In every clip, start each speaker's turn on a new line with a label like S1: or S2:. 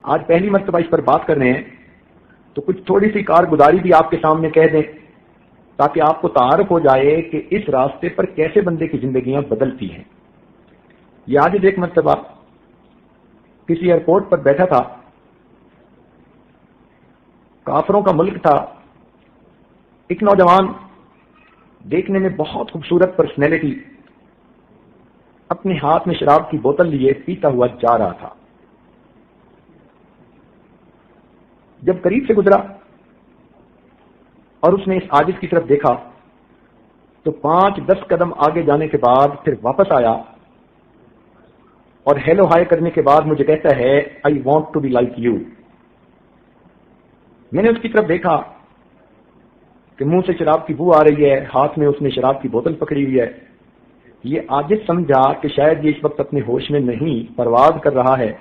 S1: آج پہلی مرتبہ اس پر بات کر رہے ہیں تو کچھ تھوڑی سی کارگزاری بھی آپ کے سامنے کہہ دیں تاکہ آپ کو تعارف ہو جائے کہ اس راستے پر کیسے بندے کی زندگیاں بدلتی ہیں۔ یہ آج ایک مرتبہ کسی ایئرپورٹ پر بیٹھا تھا، کافروں کا ملک تھا، ایک نوجوان دیکھنے میں بہت خوبصورت پرسنالٹی اپنے ہاتھ میں شراب کی بوتل لیے پیتا ہوا جا رہا تھا۔ جب قریب سے گزرا اور اس نے اس عاجز کی طرف دیکھا تو 5-10 قدم آگے جانے کے بعد پھر واپس آیا اور ہیلو ہائی کرنے کے بعد مجھے کہتا ہے I want to be like you. میں نے اس کی طرف دیکھا کہ منہ سے شراب کی بو آ رہی ہے، ہاتھ میں اس نے شراب کی بوتل پکڑی ہوئی ہے۔ یہ عاجز سمجھا کہ شاید یہ اس وقت اپنے ہوش میں نہیں، پرواز کر رہا ہے،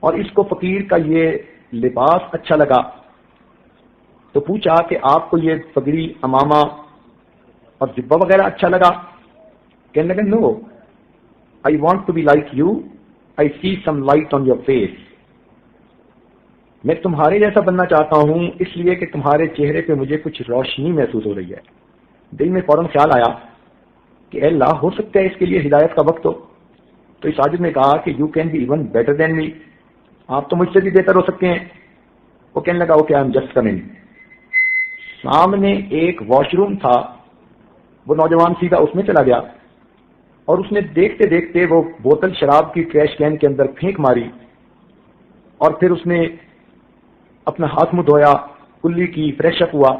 S1: اور اس کو فقیر کا یہ لباس اچھا لگا تو پوچھا کہ آپ کو یہ پگڑی، امامہ اور جبہ وغیرہ اچھا لگا؟ کہنے لگا no, I want to be like you, I see some light on your face. میں تمہارے جیسا بننا چاہتا ہوں اس لیے کہ تمہارے چہرے پہ مجھے کچھ روشنی محسوس ہو رہی ہے۔ دل میں فوراً خیال آیا کہ اے اللہ، ہو سکتا ہے اس کے لیے ہدایت کا وقت ہو۔ تو اس عاجز نے کہا کہ you can be even better than me, آپ تو مجھ سے بھی بہتر ہو سکتے ہیں۔ وہ کہنے لگا okay, I am just coming. سامنے ایک واش روم تھا، وہ نوجوان سیدھا اس میں چلا گیا اور اس نے دیکھتے دیکھتے وہ بوتل شراب کی ٹریش کین کے اندر پھینک ماری، اور پھر اس نے اپنا ہاتھ منہ دھویا، کلی کی، فریش اپ ہوا،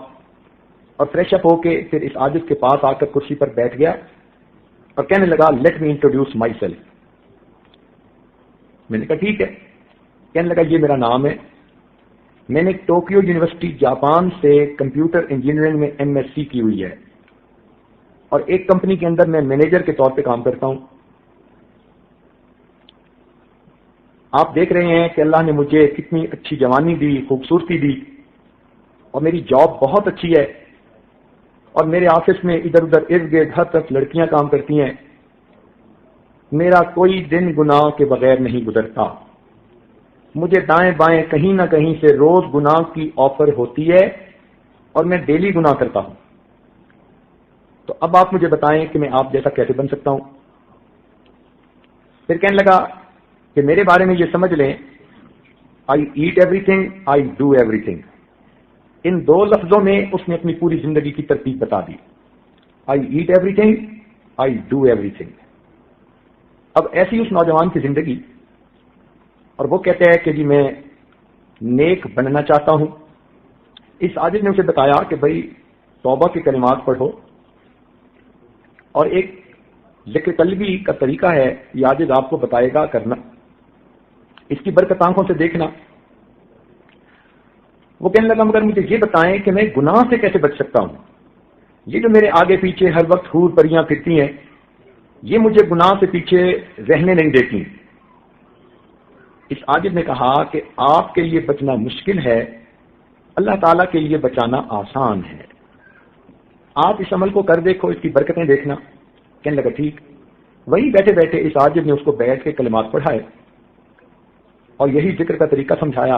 S1: اور فریش اپ ہو کے پھر اس عاجز کے پاس آ کر کرسی پر بیٹھ گیا اور کہنے لگا let me introduce my self. میں نے کہا ٹھیک ہے۔ کہنے لگا یہ میرا نام ہے، میں نے ٹوکیو یونیورسٹی جاپان سے کمپیوٹر انجینئرنگ میں ایم ایس سی کی ہوئی ہے، اور ایک کمپنی کے اندر میں مینیجر کے طور پہ کام کرتا ہوں۔ آپ دیکھ رہے ہیں کہ اللہ نے مجھے کتنی اچھی جوانی دی، خوبصورتی دی، اور میری جاب بہت اچھی ہے، اور میرے آفس میں ادھر ادھر ارد گرد ہر طرف لڑکیاں کام کرتی ہیں۔ میرا کوئی دن گناہ کے بغیر نہیں گزرتا، مجھے دائیں بائیں کہیں نہ کہیں سے روز گناہ کی آفر ہوتی ہے، اور میں ڈیلی گناہ کرتا ہوں۔ تو اب آپ مجھے بتائیں کہ میں آپ جیسا کیسے بن سکتا ہوں؟ پھر کہنے لگا کہ میرے بارے میں یہ سمجھ لیں، I eat everything, I do everything. ان دو لفظوں میں اس نے اپنی پوری زندگی کی ترتیب بتا دی، I eat everything, I do everything. اب ایسی اس نوجوان کی زندگی، اور وہ کہتے ہیں کہ جی میں نیک بننا چاہتا ہوں۔ اس عاجز نے اسے بتایا کہ بھائی توبہ کے کلمات پڑھو، اور ایک ذکر قلبی کا طریقہ ہے، یہ عاجز آپ کو بتائے گا کرنا، اس کی برکت آنکھوں سے دیکھنا۔ وہ کہنے لگا مگر مجھے یہ بتائیں کہ میں گناہ سے کیسے بچ سکتا ہوں؟ یہ جو میرے آگے پیچھے ہر وقت حور پریاں پھرتی ہیں، یہ مجھے گناہ سے پیچھے رہنے نہیں دیتی۔ اس عاجز نے کہا کہ آپ کے لیے بچنا مشکل ہے، اللہ تعالیٰ کے لیے بچانا آسان ہے، آپ اس عمل کو کر دیکھو، اس کی برکتیں دیکھنا۔ کہنے لگا ٹھیک۔ وہی بیٹھے بیٹھے اس عاجز نے اس کو بیٹھ کے کلمات پڑھائے اور یہی ذکر کا طریقہ سمجھایا،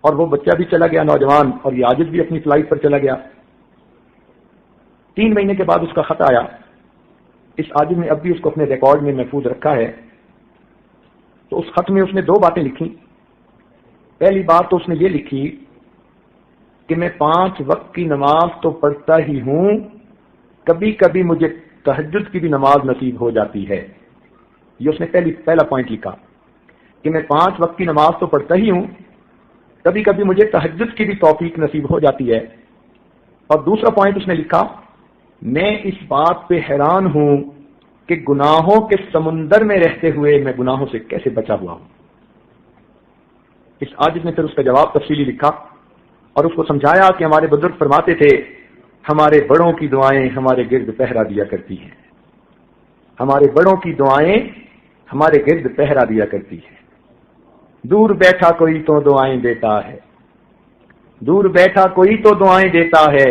S1: اور وہ بچہ بھی چلا گیا نوجوان، اور یہ عاجز بھی اپنی فلائٹ پر چلا گیا۔ 3 مہینے کے بعد اس کا خط آیا۔ اس عاجز نے اب بھی اس کو اپنے ریکارڈ میں محفوظ رکھا ہے۔ تو اس خط میں اس نے 2 باتیں لکھی۔ پہلی بات تو اس نے یہ لکھی کہ میں 5 وقت کی نماز تو پڑھتا ہی ہوں، کبھی کبھی مجھے تہجد کی بھی نماز نصیب ہو جاتی ہے۔ یہ اس نے پہلا پوائنٹ لکھا کہ میں 5 وقت کی نماز تو پڑھتا ہی ہوں، کبھی کبھی مجھے تہجد کی بھی توفیق نصیب ہو جاتی ہے۔ اور دوسرا پوائنٹ اس نے لکھا، میں اس بات پہ حیران ہوں کہ گناہوں کے سمندر میں رہتے ہوئے میں گناہوں سے کیسے بچا ہوا ہوں۔ اس عاجز نے پھر اس کا جواب تفصیلی لکھا اور اس کو سمجھایا کہ ہمارے بزرگ فرماتے تھے ہمارے بڑوں کی دعائیں ہمارے گرد پہرا دیا کرتی ہیں، ہمارے بڑوں کی دعائیں ہمارے گرد پہرا دیا کرتی ہیں۔ دور بیٹھا کوئی تو دعائیں دیتا ہے، دور بیٹھا کوئی تو دعائیں دیتا ہے،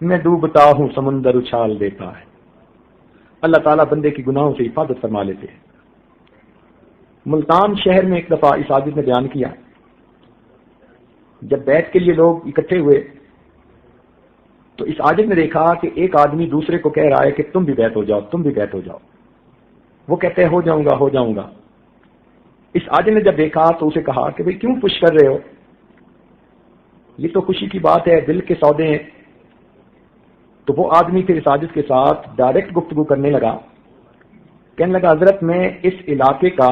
S1: میں ڈوبتا ہوں سمندر اچھال دیتا ہے۔ اللہ تعالیٰ بندے کی گناہوں سے حفاظت فرما لیتے ہیں۔ ملتان شہر میں ایک دفعہ اس عاجز نے بیان کیا، جب بیعت کے لیے لوگ اکٹھے ہوئے تو اس عاجز نے دیکھا کہ ایک آدمی دوسرے کو کہہ رہا ہے کہ تم بھی بیعت ہو جاؤ، تم بھی بیعت ہو جاؤ. وہ کہتے ہیں ہو جاؤں گا ہو جاؤں گا. اس عاجز نے جب دیکھا تو اسے کہا کہ بھئی کیوں پش کر رہے ہو، یہ تو خوشی کی بات ہے، دل کے سودے ہیں. تو وہ آدمی پھر اس عاجز کے ساتھ ڈائریکٹ گفتگو کرنے لگا، کہنے لگا حضرت میں اس علاقے کا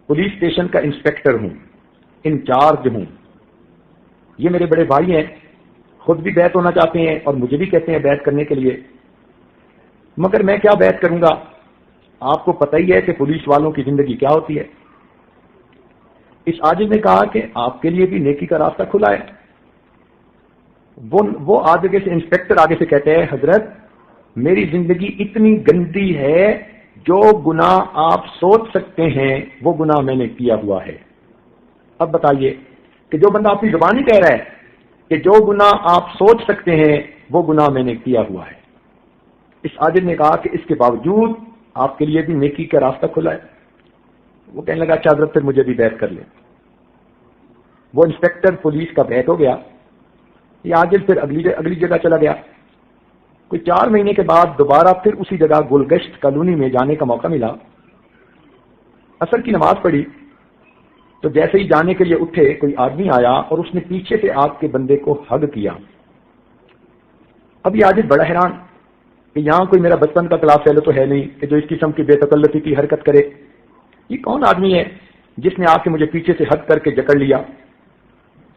S1: پولیس اسٹیشن کا انسپیکٹر ہوں، انچارج ہوں، یہ میرے بڑے بھائی ہیں، خود بھی بیعت ہونا چاہتے ہیں اور مجھے بھی کہتے ہیں بیعت کرنے کے لیے، مگر میں کیا بیعت کروں گا، آپ کو پتہ ہی ہے کہ پولیس والوں کی زندگی کیا ہوتی ہے. اس عاجز نے کہا کہ آپ کے لیے بھی نیکی کا راستہ کھلا ہے. وہ آگے سے انسپیکٹر آگے سے کہتے ہیں حضرت میری زندگی اتنی گندی ہے، جو گناہ آپ سوچ سکتے ہیں وہ گناہ میں نے کیا ہوا ہے. اب بتائیے کہ جو بندہ اپنی زبانی کہہ رہا ہے کہ جو گناہ آپ سوچ سکتے ہیں وہ گناہ میں نے کیا ہوا ہے، اس عاجز نے کہا کہ اس کے باوجود آپ کے لیے بھی نیکی کا راستہ کھلا ہے. وہ کہنے لگا اچھا حضرت پھر مجھے بھی بیعت کر لیں. وہ انسپیکٹر پولیس کا بیعت ہو گیا. یہ عاجز پھر اگلی جگہ چلا گیا. کوئی 4 مہینے کے بعد دوبارہ پھر اسی جگہ گلگشت کالونی میں جانے کا موقع ملا. عصر کی نماز پڑھی تو جیسے ہی جانے کے لیے اٹھے کوئی آدمی آیا اور اس نے پیچھے سے آپ کے بندے کو ہگ کیا. اب یہ عاجز بڑا حیران کہ یہاں کوئی میرا بچپن کا کلاس فیلو تو ہے نہیں کہ جو اس قسم کی بے تکلفی کی حرکت کرے. یہ کون آدمی ہے جس نے آ کے مجھے پیچھے سے ہگ کر کے جکڑ لیا.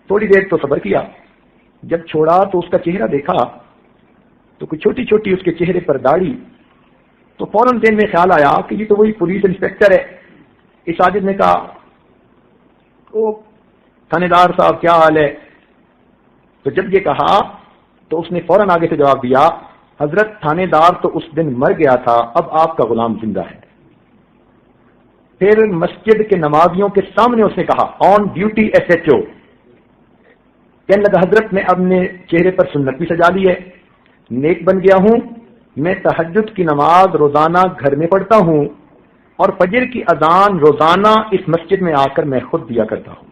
S1: تھوڑی دیر تو صبر کیا، جب چھوڑا تو اس کا چہرہ دیکھا تو کوئی چھوٹی چھوٹی اس کے چہرے پر داڑھی. تو فوراً ذہن میں خیال آیا کہ یہ تو وہی پولیس انسپیکٹر ہے. اس عاجز نے کہا او تھانے دار صاحب کیا حال ہے. تو جب یہ کہا تو اس نے فوراً آگے سے جواب دیا حضرت تھانے دار تو اس دن مر گیا تھا، اب آپ کا غلام زندہ ہے. پھر مسجد کے نمازیوں کے سامنے اس نے کہا on duty S H O. کہنے لگا حضرت میں اب نے چہرے پر سنت بھی سجا لی ہے، نیک بن گیا ہوں. میں تہجد کی نماز روزانہ گھر میں پڑھتا ہوں اور فجر کی اذان روزانہ اس مسجد میں آ کر میں خود دیا کرتا ہوں.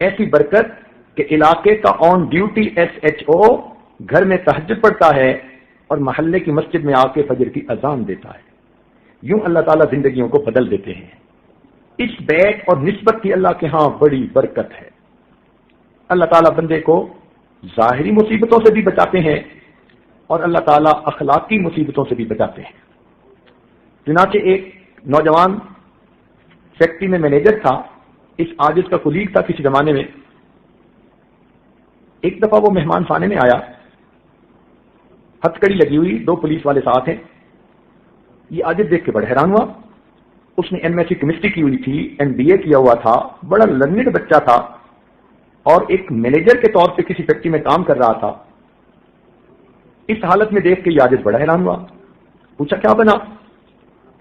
S1: ایسی برکت کہ علاقے کا on duty S H O گھر میں تہجد پڑھتا ہے اور محلے کی مسجد میں آ کے فجر کی اذان دیتا ہے. یوں اللہ تعالیٰ زندگیوں کو بدل دیتے ہیں. اس بیعت اور نسبت کی اللہ کے ہاں بڑی برکت ہے. اللہ تعالیٰ بندے کو ظاہری مصیبتوں سے بھی بچاتے ہیں اور اللہ تعالیٰ اخلاقی مصیبتوں سے بھی بچاتے ہیں. چنانچہ ایک نوجوان فیکٹری میں مینیجر تھا، اس عاجز کا کلیگ تھا کسی زمانے میں. ایک دفعہ وہ مہمان خانے میں آیا، ہتھ کڑی لگی ہوئی، 2 پولیس والے ساتھ ہیں. یہ عاجز دیکھ کے بڑا حیران ہوا. اس نے ایم ایس سی کیمسٹری کی ہوئی تھی، ایم بی اے کیا ہوا تھا، بڑا لرنڈ بچہ تھا اور ایک مینیجر کے طور پہ کسی فیکٹری میں کام کر رہا تھا. اس حالت میں دیکھ کے یہ عاجز بڑا حیران ہوا. پوچھا کیا بنا؟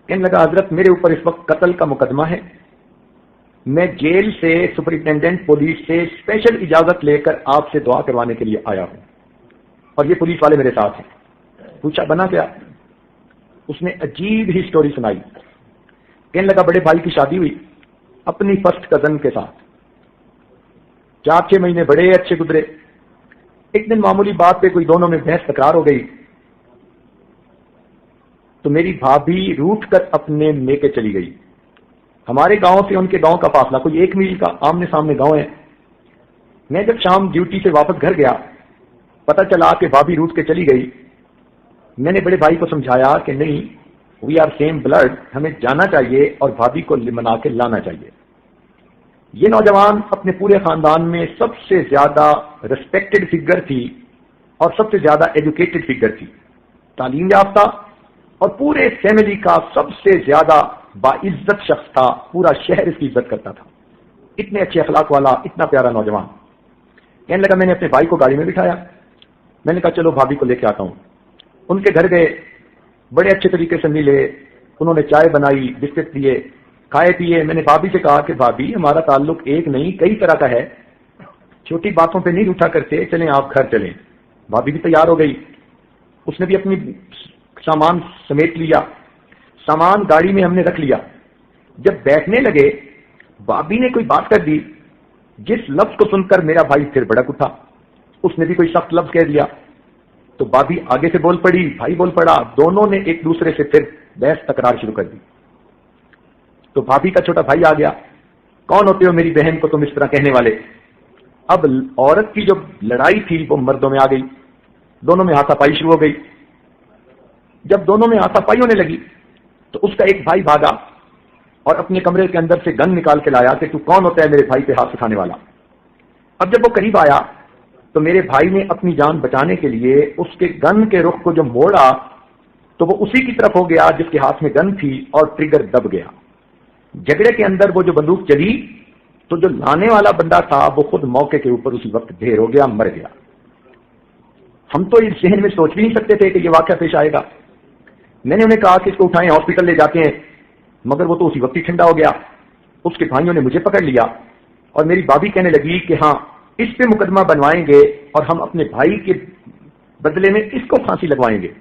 S1: کہنے لگا حضرت میرے اوپر اس وقت قتل کا مقدمہ ہے، میں جیل سے سپرنٹینڈنٹ پولیس سے اسپیشل اجازت لے کر آپ سے دعا کروانے کے لیے آیا ہوں اور یہ پولیس والے میرے ساتھ ہیں. پوچھا بنا کیا؟ اس نے عجیب ہی سٹوری سنائی. کہنے لگا بڑے بھائی کی شادی ہوئی اپنی فرسٹ کزن کے ساتھ، 4-6 مہینے بڑے اچھے گزرے. ایک دن معمولی بات پہ کوئی دونوں میں بحث تکرار ہو گئی تو میری بھابھی روٹھ کر اپنے میکے چلی گئی. ہمارے گاؤں سے ان کے گاؤں کا فاصلہ کوئی 1 میل کا، آمنے سامنے گاؤں ہے. میں جب شام ڈیوٹی سے واپس گھر گیا، پتہ چلا کہ بھابھی روٹھ کے چلی گئی. میں نے بڑے بھائی کو سمجھایا کہ نہیں، وی آر سیم بلڈ، ہمیں جانا چاہیے اور بھابھی کو منا کے لانا چاہیے. یہ نوجوان اپنے پورے خاندان میں سب سے زیادہ ریسپیکٹڈ فگر تھی اور سب سے زیادہ ایجوکیٹڈ فگر تھی، تعلیم یافتہ، اور پورے فیملی کا سب سے زیادہ باعزت شخص تھا. پورا شہر اس کی عزت کرتا تھا. اتنے اچھے اخلاق والا، اتنا پیارا نوجوان. کہنے لگا میں نے اپنے بھائی کو گاڑی میں بٹھایا، میں نے کہا چلو بھابھی کو لے کے آتا ہوں. ان کے گھر گئے، بڑے اچھے طریقے سے ملے، انہوں نے چائے بنائی، بسکٹ دیے، کھائے پیے. میں نے بھابھی سے کہا کہ بھابھی ہمارا تعلق ایک نہیں کئی طرح کا ہے، چھوٹی باتوں پہ نہیں اٹھا کرتے، چلیں آپ گھر چلیں. بھابھی بھی تیار ہو گئی، اس نے بھی اپنی سامان سمیٹ لیا. سامان گاڑی میں ہم نے رکھ لیا. جب بیٹھنے لگے بابی نے کوئی بات کر دی جس لفظ کو سن کر میرا بھائی پھر بھڑک اٹھا. اس نے بھی کوئی سخت لفظ کہہ دیا تو بابی آگے سے بول پڑی, بھائی بول پڑا. دونوں نے ایک دوسرے سے پھر بحث تکرار شروع کر دی. تو بھابھی کا چھوٹا بھائی آ گیا, کون ہوتے ہو میری بہن کو تم اس طرح کہنے والے. اب عورت کی جو لڑائی تھی وہ مردوں میں آ گئی, دونوں میں ہاتھا پائی شروع ہو گئی. جب دونوں میں ہاتھا پائی ہونے لگی تو اس کا ایک بھائی بھاگا اور اپنے کمرے کے اندر سے گن نکال کے لایا کہ تو کون ہوتا ہے میرے بھائی پہ ہاتھ اٹھانے والا. اب جب وہ قریب آیا تو میرے بھائی نے اپنی جان بچانے کے لیے اس کے گن کے رخ کو جو موڑا تو وہ اسی کی طرف ہو گیا جس کے ہاتھ میں گن تھی اور ٹریگر دب گیا. جھگڑے کے اندر وہ جو بندوق چلی تو جو لانے والا بندہ تھا وہ خود موقع کے اوپر اسی وقت ڈھیر ہو گیا, مر گیا. ہم تو اس ذہن میں سوچ بھی نہیں سکتے تھے کہ یہ واقعہ پیش آئے گا. میں نے انہیں کہا کہ اس کو اٹھائیں, ہاسپٹل لے جاتے ہیں, مگر وہ تو اسی وقت ہی ٹھنڈا ہو گیا. اس کے بھائیوں نے مجھے پکڑ لیا اور میری بابی کہنے لگی کہ ہاں اس پہ مقدمہ بنوائیں گے اور ہم اپنے بھائی کے بدلے میں اس کو پھانسی لگوائیں گے.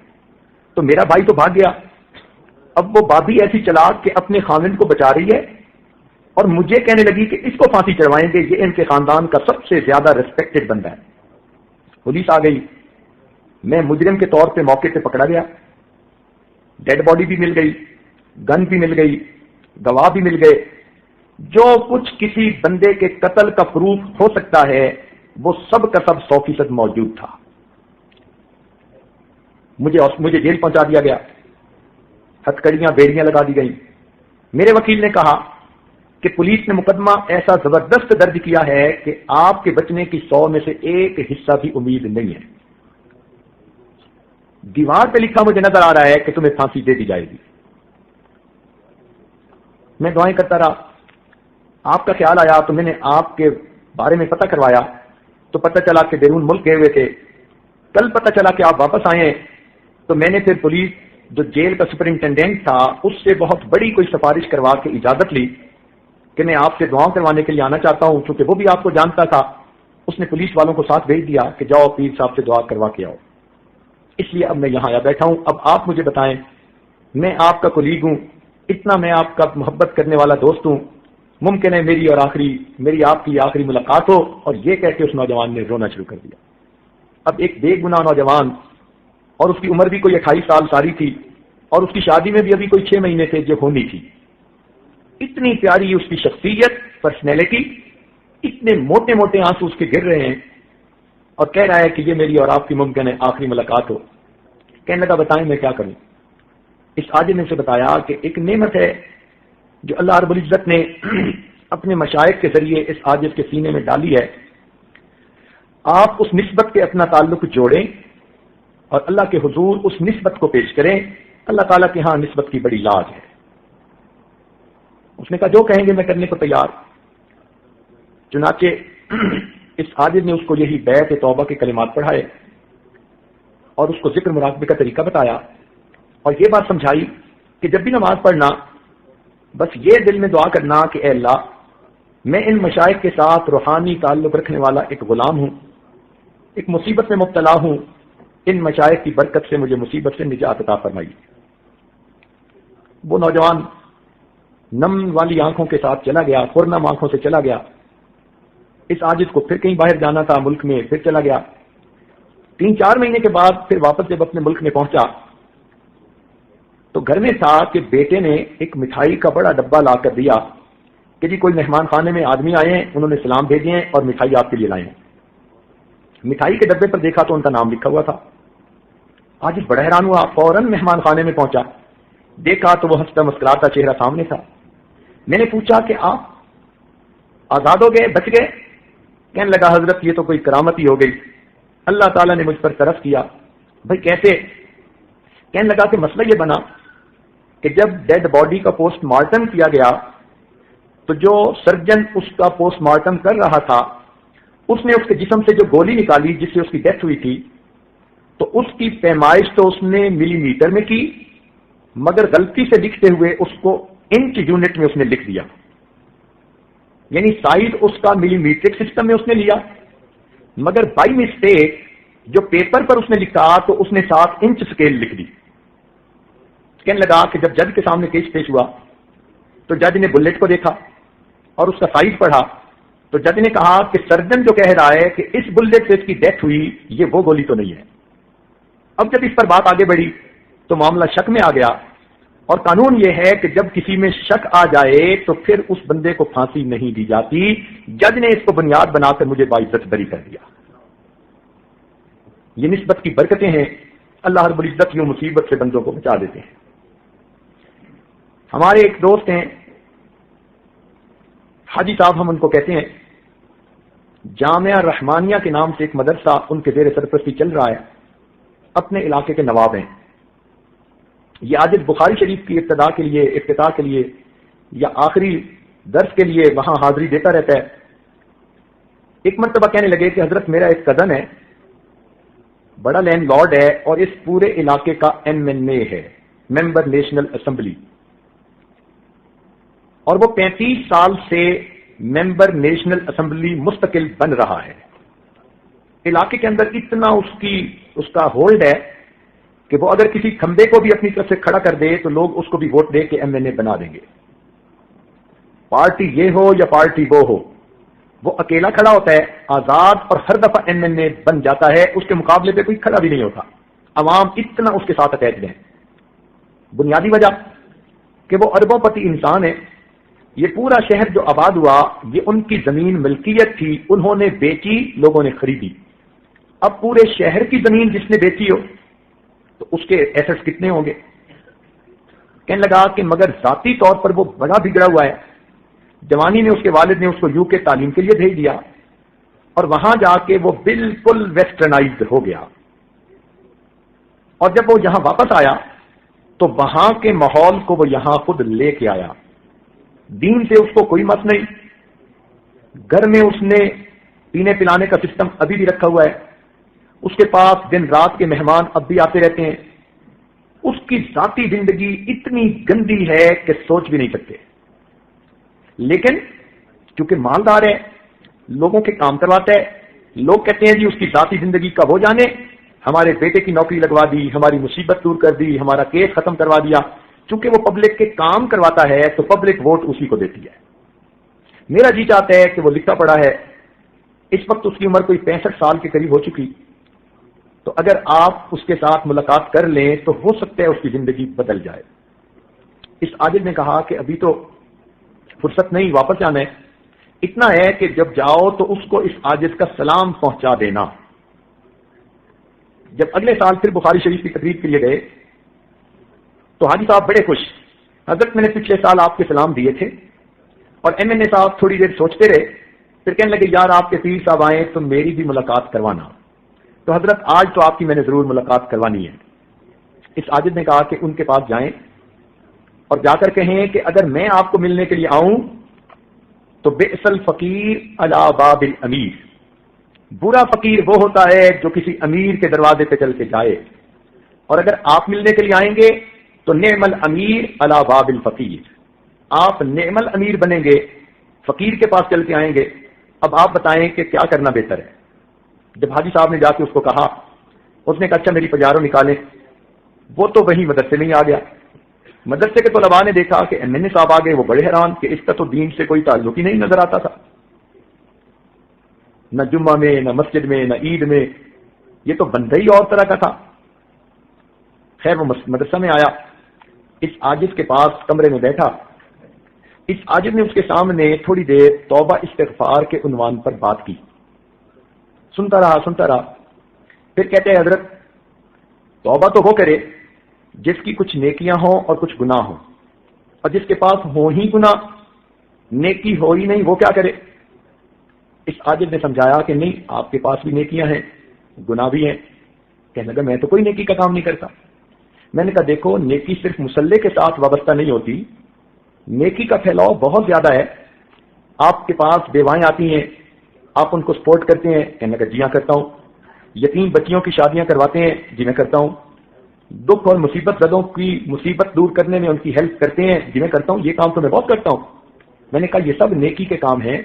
S1: تو میرا بھائی تو بھاگ گیا. اب وہ بابی ایسی چلاک کہ اپنے خاوند کو بچا رہی ہے اور مجھے کہنے لگی کہ اس کو پھانسی چڑھوائیں گے, یہ ان کے خاندان کا سب سے زیادہ ریسپیکٹڈ بندہ ہے. پولیس آ گئی, میں مجرم کے طور پہ موقع پہ پکڑا گیا. ڈیڈ باڈی بھی مل گئی, گن بھی مل گئی, گواہ بھی مل گئے. جو کچھ کسی بندے کے قتل کا پروف ہو سکتا ہے وہ سب کا سب 100% موجود تھا. مجھے جیل پہنچا دیا گیا, ہتھکڑیاں بیڑیاں لگا دی گئیں. میرے وکیل نے کہا کہ پولیس نے مقدمہ ایسا زبردست درج کیا ہے کہ آپ کے بچنے کی 100 میں سے ایک حصہ بھی امید نہیں ہے. دیوار پہ لکھا مجھے نظر آ رہا ہے کہ تمہیں پھانسی دے دی جائے گی. میں دعائیں کرتا رہا. آپ کا خیال آیا تو میں نے آپ کے بارے میں پتہ کروایا تو پتہ چلا کہ بیرون ملک گئے ہوئے تھے. کل پتہ چلا کہ آپ واپس آئے ہیں تو میں نے پھر پولیس جو جیل کا سپرنٹینڈنٹ تھا اس سے بہت بڑی کوئی سفارش کروا کے اجازت لی کہ میں آپ سے دعا کروانے کے لیے آنا چاہتا ہوں, چونکہ وہ بھی آپ کو جانتا تھا. اس نے پولیس والوں کو ساتھ بھیج دیا کہ جاؤ پیر صاحب سے دعا کروا کے آؤ. اس لیے اب میں یہاں آیا بیٹھا ہوں. اب آپ مجھے بتائیں, میں آپ کا کولیگ ہوں, اتنا میں آپ کا محبت کرنے والا دوست ہوں, ممکن ہے میری آپ کی آخری ملاقات ہو. اور یہ کہہ کے اس نوجوان نے رونا شروع کر دیا. اب ایک بے گناہ نوجوان اور اس کی عمر بھی کوئی 28 سال ساری تھی اور اس کی شادی میں بھی ابھی کوئی 6 مہینے تھے جو ہونی تھی. اتنی پیاری اس کی شخصیت, پرسنالٹی, اتنے موٹے موٹے آنسو اس کے گر رہے ہیں اور کہہ رہا ہے کہ یہ میری اور آپ کی ممکن ہے آخری ملاقات ہو. کہنے لگا بتائیں میں کیا کروں. اس عاجز نے سے بتایا کہ ایک نعمت ہے جو اللہ رب العزت نے اپنے مشائخ کے ذریعے اس عاجز کے سینے میں ڈالی ہے. آپ اس نسبت پہ اپنا تعلق جوڑیں اور اللہ کے حضور اس نسبت کو پیش کریں. اللہ تعالیٰ کے ہاں نسبت کی بڑی لاج ہے. اس نے کہا جو کہیں گے میں کرنے کو تیار. چنانچہ اس عاجز نے اس کو یہی بیعت توبہ کے کلمات پڑھائے اور اس کو ذکر مراقبے کا طریقہ بتایا اور یہ بات سمجھائی کہ جب بھی نماز پڑھنا بس یہ دل میں دعا کرنا کہ اے اللہ میں ان مشائخ کے ساتھ روحانی تعلق رکھنے والا ایک غلام ہوں, ایک مصیبت میں مبتلا ہوں, ان مشائخ کی برکت سے مجھے مصیبت سے نجات عطا فرمائی. وہ نوجوان نم والی آنکھوں کے ساتھ چلا گیا, خورنم آنکھوں سے چلا گیا. اس عاجز کو پھر کہیں باہر جانا تھا ملک میں, پھر چلا گیا. 3-4 مہینے کے بعد پھر واپس جب اپنے ملک میں پہنچا تو گھر میں تھا کہ بیٹے نے ایک مٹھائی کا بڑا ڈبہ لا کر دیا کہ جی کوئی مہمان خانے میں آدمی آئے ہیں, انہوں نے سلام بھیجے ہیں اور مٹھائی آپ کے لیے لائے ہیں. مٹھائی کے ڈبے پر دیکھا تو ان کا نام لکھا ہوا تھا. آج بڑا حیران ہوا, فوراً مہمان خانے میں پہنچا, دیکھا تو وہ ہنستا مسکراتا چہرہ سامنے تھا. میں نے پوچھا کہ آپ آزاد ہو گئے, بچ گئے؟ کہنے لگا حضرت یہ تو کوئی کرامت ہی ہو گئی, اللہ تعالیٰ نے مجھ پر طرف کیا. بھائی کیسے؟ کہنے لگا کہ مسئلہ یہ بنا کہ جب ڈیڈ باڈی کا پوسٹ مارٹم کیا گیا تو جو سرجن اس کا پوسٹ مارٹم کر رہا تھا اس نے اس کے جسم سے جو گولی نکالی جس سے اس کی ڈیتھ ہوئی تھی تو اس کی پیمائش تو اس نے ملی میٹر میں کی, مگر غلطی سے لکھتے ہوئے اس کو انچ یونٹ میں اس نے لکھ دیا. یعنی سائز اس کا ملی میٹرک سسٹم میں اس نے لیا, مگر بائی مسٹیک جو پیپر پر اس نے لکھا تو اس نے 7 انچ سکیل لکھ دی. کہنے لگا کہ جب جج کے سامنے کیس پیش ہوا تو جج نے بلٹ کو دیکھا اور اس کا سائز پڑھا تو جج نے کہا کہ سرجن جو کہہ رہا ہے کہ اس بلٹ سے اس کی ڈیتھ ہوئی، یہ وہ گولی تو نہیں ہے۔ اب جب اس پر بات آگے بڑھی تو معاملہ شک میں آ گیا، اور قانون یہ ہے کہ جب کسی میں شک آ جائے تو پھر اس بندے کو پھانسی نہیں دی جاتی۔ جج نے اس کو بنیاد بنا کر مجھے باعزت بری کر دیا۔ یہ نسبت کی برکتیں ہیں، اللہ رب العزت یوں مصیبت سے بندوں کو بچا دیتے ہیں۔ ہمارے ایک دوست ہیں حاجی صاحب، ہم ان کو کہتے ہیں، جامعہ رحمانیہ کے نام سے ایک مدرسہ ان کے زیر سرپرستی چل رہا ہے، اپنے علاقے کے نواب ہیں۔ یہ عاجز بخاری شریف کی افتتاح کے لیے یا آخری درس کے لیے وہاں حاضری دیتا رہتا ہے۔ ایک مرتبہ کہنے لگے کہ حضرت میرا ایک کزن ہے، بڑا لینڈ لارڈ ہے اور اس پورے علاقے کا MNA ہے، ممبر نیشنل اسمبلی، اور وہ 35 سال سے ممبر نیشنل اسمبلی مستقل بن رہا ہے۔ علاقے کے اندر اتنا اس کا ہولڈ ہے کہ وہ اگر کسی کھمبے کو بھی اپنی طرف سے کھڑا کر دے تو لوگ اس کو بھی ووٹ دے کے MNA بنا دیں گے۔ پارٹی یہ ہو یا پارٹی وہ ہو، وہ اکیلا کھڑا ہوتا ہے، آزاد، اور ہر دفعہ MNA بن جاتا ہے، اس کے مقابلے پہ کوئی کھڑا بھی نہیں ہوتا۔ عوام اتنا اس کے ساتھ اٹیچڈ ہیں۔ بنیادی وجہ کہ وہ اربوں پتی انسان ہے۔ یہ پورا شہر جو آباد ہوا یہ ان کی زمین ملکیت تھی، انہوں نے بیچی، لوگوں نے خریدی۔ اب پورے شہر کی زمین جس نے بیچی ہو تو اس کے ایسٹس کتنے ہوں گے؟ کہنے لگا کہ مگر ذاتی طور پر وہ بڑا بگڑا ہوا ہے۔ جوانی میں اس کے والد نے اس کو UK تعلیم کے لیے بھیج دیا اور وہاں جا کے وہ بالکل ویسٹرنائزڈ ہو گیا، اور جب وہ یہاں واپس آیا تو وہاں کے ماحول کو وہ یہاں خود لے کے آیا۔ دین سے اس کو کوئی مس نہیں، گھر میں اس نے پینے پلانے کا سسٹم ابھی بھی رکھا ہوا ہے، اس کے پاس دن رات کے مہمان اب بھی آتے رہتے ہیں۔ اس کی ذاتی زندگی اتنی گندی ہے کہ سوچ بھی نہیں سکتے، لیکن کیونکہ مالدار ہے، لوگوں کے کام کرواتا ہے، لوگ کہتے ہیں جی اس کی ذاتی زندگی کا وہ جانے، ہمارے بیٹے کی نوکری لگوا دی، ہماری مصیبت دور کر دی، ہمارا کیس ختم کروا دیا۔ چونکہ وہ پبلک کے کام کرواتا ہے تو پبلک ووٹ اسی کو دیتی ہے۔ میرا جی چاہتا ہے کہ وہ لکھا پڑا ہے، اس وقت اس کی عمر کوئی 65 سال کے قریب ہو چکی، تو اگر آپ اس کے ساتھ ملاقات کر لیں تو ہو سکتا ہے اس کی زندگی بدل جائے۔ اس عاجز نے کہا کہ ابھی تو فرصت نہیں، واپس جانا ہے، اتنا ہے کہ جب جاؤ تو اس کو اس عاجز کا سلام پہنچا دینا۔ جب اگلے سال پھر بخاری شریف کی تقریب کے لیے گئے تو حاجی صاحب بڑے خوش، حضرت میں نے پچھلے سال آپ کے سلام دیے تھے، اور MNA صاحب تھوڑی دیر سوچتے رہے، پھر کہنے لگے یار آپ کے پیر صاحب آئے تو میری بھی ملاقات کروانا۔ تو حضرت آج تو آپ کی میں نے ضرور ملاقات کروانی ہے۔ اس عاجز نے کہا کہ ان کے پاس جائیں اور جا کر کہیں کہ اگر میں آپ کو ملنے کے لیے آؤں تو بئس الفقیر علی باب الامیر، برا فقیر وہ ہوتا ہے جو کسی امیر کے دروازے پہ چل کے جائے، اور اگر آپ ملنے کے لیے آئیں گے تو نعم الامیر علی باب الفقیر، آپ نعم الامیر بنیں گے، فقیر کے پاس چل کے آئیں گے۔ اب آپ بتائیں کہ کیا کرنا بہتر ہے۔ جب حاجی صاحب نے جا کے اس کو کہا، اس نے کہا اچھا میری پجاروں نکالیں۔ وہ تو وہیں مدرسے میں ہی آ گیا۔ مدرسے کے طلباء نے دیکھا کہ MNA صاحب آ گئے، وہ بڑے حیران کہ اس کا تو دین سے کوئی تعلق ہی نہیں نظر آتا تھا، نہ جمعہ میں، نہ مسجد میں، نہ عید میں، یہ تو بندہ ہی اور طرح کا تھا۔ خیر وہ مدرسہ میں آیا، اس عاجز کے پاس کمرے میں بیٹھا، اس عاجز نے اس کے سامنے تھوڑی دیر توبہ استغفار کے عنوان پر بات کی۔ سنتا رہا، پھر کہتے ہیں حضرت توبہ تو وہ کرے جس کی کچھ نیکیاں ہوں اور کچھ گناہ ہوں، اور جس کے پاس ہو ہی گناہ، نیکی ہو ہی نہیں، وہ کیا کرے؟ اس عاجز نے سمجھایا کہ نہیں، آپ کے پاس بھی نیکیاں ہیں، گناہ بھی ہیں۔ کہنے لگا میں تو کوئی نیکی کا کام نہیں کرتا۔ میں نے کہا دیکھو، نیکی صرف مسلح کے ساتھ وابستہ نہیں ہوتی، نیکی کا پھیلاؤ بہت زیادہ ہے۔ آپ کے پاس بیوائیں آتی ہیں، آپ ان کو سپورٹ کرتے ہیں؟ کہنے لگا جی ہاں کرتا ہوں۔ یتیم بچیوں کی شادیاں کرواتے ہیں؟ جی میں کرتا ہوں۔ دکھ اور مصیبت زدوں کی مصیبت دور کرنے میں ان کی ہیلپ کرتے ہیں؟ جی میں کرتا ہوں، یہ کام تو میں بہت کرتا ہوں۔ میں نے کہا یہ سب نیکی کے کام ہیں،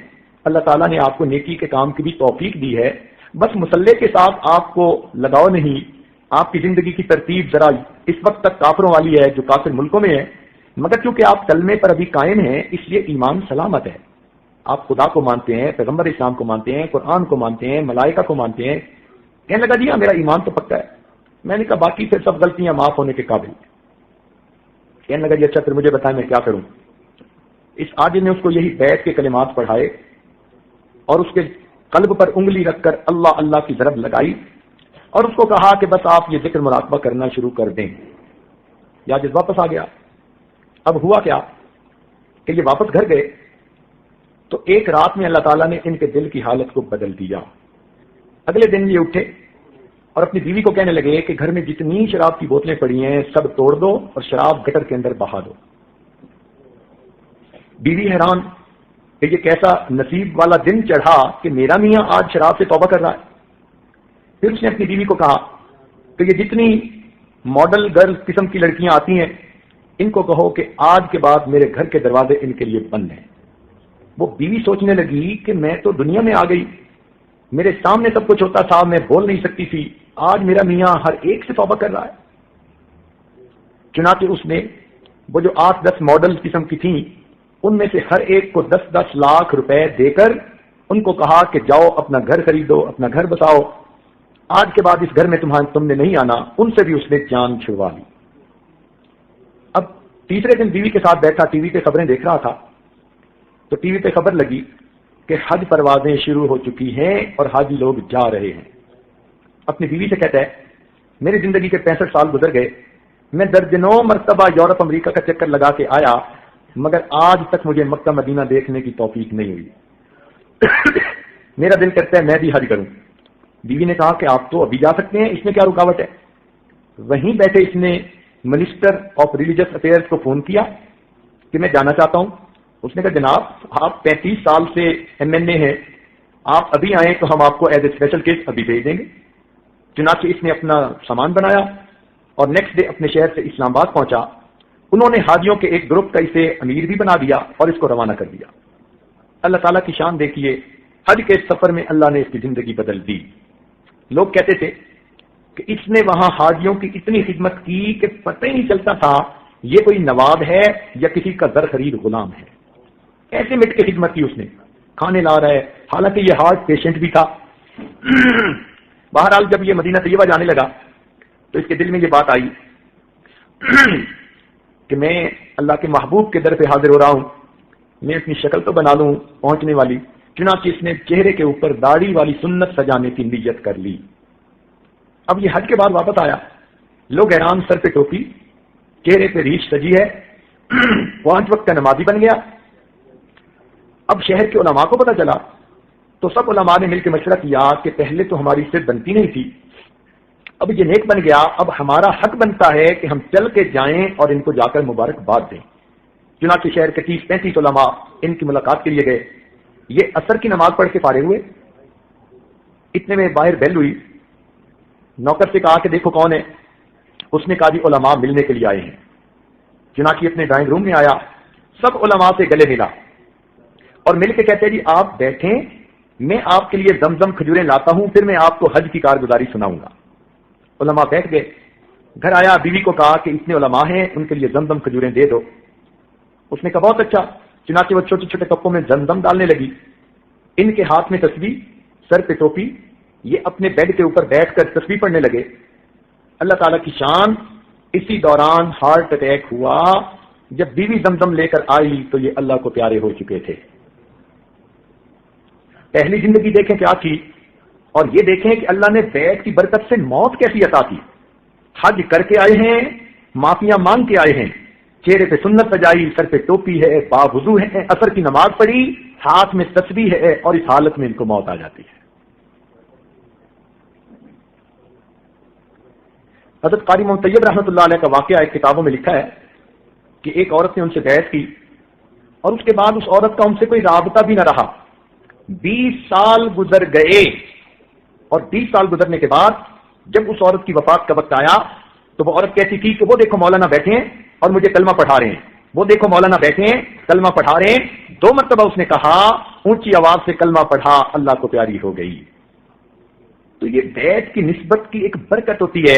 S1: اللہ تعالیٰ نے آپ کو نیکی کے کام کی بھی توفیق دی ہے، بس مسلح کے ساتھ آپ کو لگاؤ نہیں، آپ کی زندگی کی ترتیب ذرا اس وقت تک کافروں والی ہے جو کافر ملکوں میں ہے، مگر کیونکہ آپ کلمے پر ابھی قائم ہیں اس لیے ایمان سلامت ہے. آپ خدا کو مانتے ہیں، پیغمبر اسلام کو مانتے ہیں، قرآن کو مانتے ہیں، ملائکہ کو مانتے ہیں. کہنے لگا جی ہاں میرا ایمان تو پکا ہے. میں نے کہا باقی پھر سب غلطیاں معاف ہونے کے قابل. کہنے لگا جی اچھا پھر مجھے بتائیں میں کیا کروں. اس عاجز نے اس کو یہی بیت کے کلمات پڑھائے اور اس کے قلب پر انگلی رکھ کر اللہ اللہ کی ضرب لگائی اور اس کو کہا کہ بس آپ یہ ذکر مراقبہ کرنا شروع کر دیں. یا عاجز واپس آ گیا. اب ہوا کیا کہ یہ واپس گھر گئے تو ایک رات میں اللہ تعالیٰ نے ان کے دل کی حالت کو بدل دیا. اگلے دن یہ اٹھے اور اپنی بیوی کو کہنے لگے کہ گھر میں جتنی شراب کی بوتلیں پڑی ہیں سب توڑ دو اور شراب گٹر کے اندر بہا دو. بیوی حیران کہ یہ کیسا نصیب والا دن چڑھا کہ میرا میاں آج شراب سے توبہ کر رہا ہے. پھر اس نے اپنی بیوی کو کہا کہ یہ جتنی ماڈل گرل قسم کی لڑکیاں آتی ہیں ان کو کہو کہ آج کے بعد میرے گھر کے دروازے ان کے لیے بند ہیں. وہ بیوی سوچنے لگی کہ میں تو دنیا میں آ گئی، میرے سامنے سب کچھ ہوتا تھا، میں بول نہیں سکتی تھی، آج میرا میاں ہر ایک سے توبہ کر رہا ہے. چنانچہ اس نے وہ جو 8-10 ماڈل قسم کی تھیں ان میں سے ہر ایک کو 10-10 لاکھ روپے دے کر ان کو کہا کہ جاؤ اپنا گھر خریدو، اپنا گھر بساؤ، آج کے بعد اس گھر میں تم نے نہیں آنا. ان سے بھی اس نے جان چھڑوا لی. اب تیسرے دن بیوی کے ساتھ بیٹھا ٹی وی پہ خبریں دیکھ رہا تھا تو ٹی وی پہ خبر لگی کہ حج پروازیں شروع ہو چکی ہیں اور حاجی لوگ جا رہے ہیں. اپنی بیوی سے کہتا ہے میری زندگی کے 65 سال گزر گئے، میں درجنوں مرتبہ یورپ امریکہ کا چکر لگا کے آیا مگر آج تک مجھے مکہ مدینہ دیکھنے کی توفیق نہیں ہوئی. میرا دل کرتا ہے میں بھی حج کروں. بیوی نے کہا کہ آپ تو ابھی جا سکتے ہیں، اس میں کیا رکاوٹ ہے. وہیں بیٹھے اس نے منسٹر آف ریلیجس افیئرز کو فون کیا کہ میں جانا چاہتا ہوں. اس نے کہا جناب آپ 35 سال سے ایم این اے ہیں، آپ ابھی آئیں تو ہم آپ کو ایز اے اسپیشل کیس ابھی بھیج دیں گے. چنانچہ اس نے اپنا سامان بنایا اور نیکسٹ ڈے اپنے شہر سے اسلام آباد پہنچا. انہوں نے حاجیوں کے ایک گروپ کا اسے امیر بھی بنا دیا اور اس کو روانہ کر دیا. اللہ تعالیٰ کی شان دیکھیے، حج کے سفر میں اللہ نے اس کی زندگی بدل دی. لوگ کہتے تھے کہ اس نے وہاں حاجیوں کی اتنی خدمت کی کہ پتہ ہی نہیں چلتا تھا یہ کوئی نواب ہے یا کسی کا در خرید غلام ہے. ایسے مٹ کے خدمت کی اس نے، کھانے لا رہا ہے، حالانکہ یہ ہارٹ پیشنٹ بھی تھا. بہرحال جب یہ مدینہ طیبہ جانے لگا تو اس کے دل میں یہ بات آئی کہ میں اللہ کے محبوب کے در پہ حاضر ہو رہا ہوں، میں اپنی شکل تو بنا لوں پہنچنے والی. چنانچہ اس نے چہرے کے اوپر داڑھی والی سنت سجانے کی نیت کر لی. اب یہ حج کے بعد واپس آیا، لوگ حیران، سر پہ ٹوپی، چہرے پہ ریچھ سجی ہے، 5 وقت کا نمازی بن گیا. اب شہر کے علماء کو پتہ چلا تو سب علماء نے مل کے مشورہ کیا کہ پہلے تو ہماری صرف بنتی نہیں تھی، اب یہ نیک بن گیا، اب ہمارا حق بنتا ہے کہ ہم چل کے جائیں اور ان کو جا کر مبارکباد دیں. چنانچہ شہر کے 30-35 علماء ان کی ملاقات کے لیے گئے. یہ عصر کی نماز پڑھ کے فارغ ہوئے. اتنے میں باہر بیل ہوئی. نوکر سے کہا کہ دیکھو کون ہے. اس نے کہا جی علماء ملنے کے لیے آئے ہیں. چنانچہ اپنے ڈرائنگ روم میں آیا، سب علماء سے گلے ملا اور مل کے کہتے جی آپ بیٹھیں، میں آپ کے لیے زمزم کھجوریں لاتا ہوں، پھر میں آپ کو حج کی کارگزاری سناؤں گا. علماء بیٹھ گئے. گھر آیا، بیوی کو کہا کہ اتنے علماء ہیں ان کے لیے زمزم کھجوریں دے دو. اس نے کہا بہت اچھا. چنانچہ وہ چھوٹے چھوٹے کپوں میں زمزم ڈالنے لگی. ان کے ہاتھ میں تسبیح، سر پہ ٹوپی، یہ اپنے بیڈ کے اوپر بیٹھ کر تسبیح پڑھنے لگے. اللہ تعالیٰ کی شان، اسی دوران ہارٹ اٹیک ہوا. جب بیوی زمزم لے کر آئی تو یہ اللہ کو پیارے ہو چکے تھے. پہلی زندگی دیکھیں کیا کی اور یہ دیکھیں کہ اللہ نے بیت کی برکت سے موت کیسی عطا کی. حج کر کے آئے ہیں، معافیاں مانگ کے آئے ہیں، چہرے پہ سنت سجائی، سر پہ ٹوپی ہے، باوضو ہے، عصر کی نماز پڑھی، ہاتھ میں تسبیح ہے اور اس حالت میں ان کو موت آ جاتی ہے. حضرت قاری محمد طیب رحمۃ اللہ علیہ کا واقعہ ایک کتابوں میں لکھا ہے کہ ایک عورت نے ان سے بحث کی اور اس کے بعد اس عورت کا ان سے کوئی رابطہ بھی نہ رہا. 20 سال گزر گئے اور 20 سال گزرنے کے بعد جب اس عورت کی وفات کا وقت آیا تو وہ عورت کہتی تھی کہ وہ دیکھو مولانا بیٹھے ہیں اور مجھے کلمہ پڑھا رہے ہیں، وہ دیکھو مولانا بیٹھے ہیں کلمہ پڑھا رہے ہیں. 2 مرتبہ اس نے کہا، اونچی آواز سے کلمہ پڑھا، اللہ کو پیاری ہو گئی. تو تو یہ بیعت کی نسبت کی ایک برکت ہوتی ہے